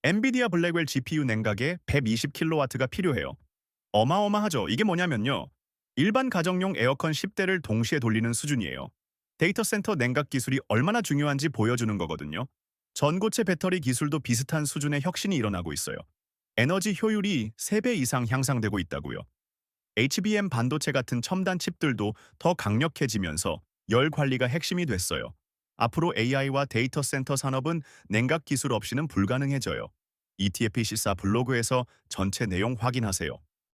엔비디아 블랙웰 GPU 냉각에 120kW가 필요해요. 어마어마하죠. 이게 뭐냐면요. 일반 가정용 에어컨 10대를 동시에 돌리는 수준이에요. 데이터 센터 냉각 기술이 얼마나 중요한지 보여주는 거거든요. 전고체 배터리 기술도 비슷한 수준의 혁신이 일어나고 있어요. 에너지 효율이 3배 이상 향상되고 있다고요. HBM 반도체 같은 첨단 칩들도 더 강력해지면서 열 관리가 핵심이 됐어요. 앞으로 AI와 데이터 센터 산업은 냉각 기술 없이는 불가능해져요. ETF 시사 블로그에서 전체 내용 확인하세요.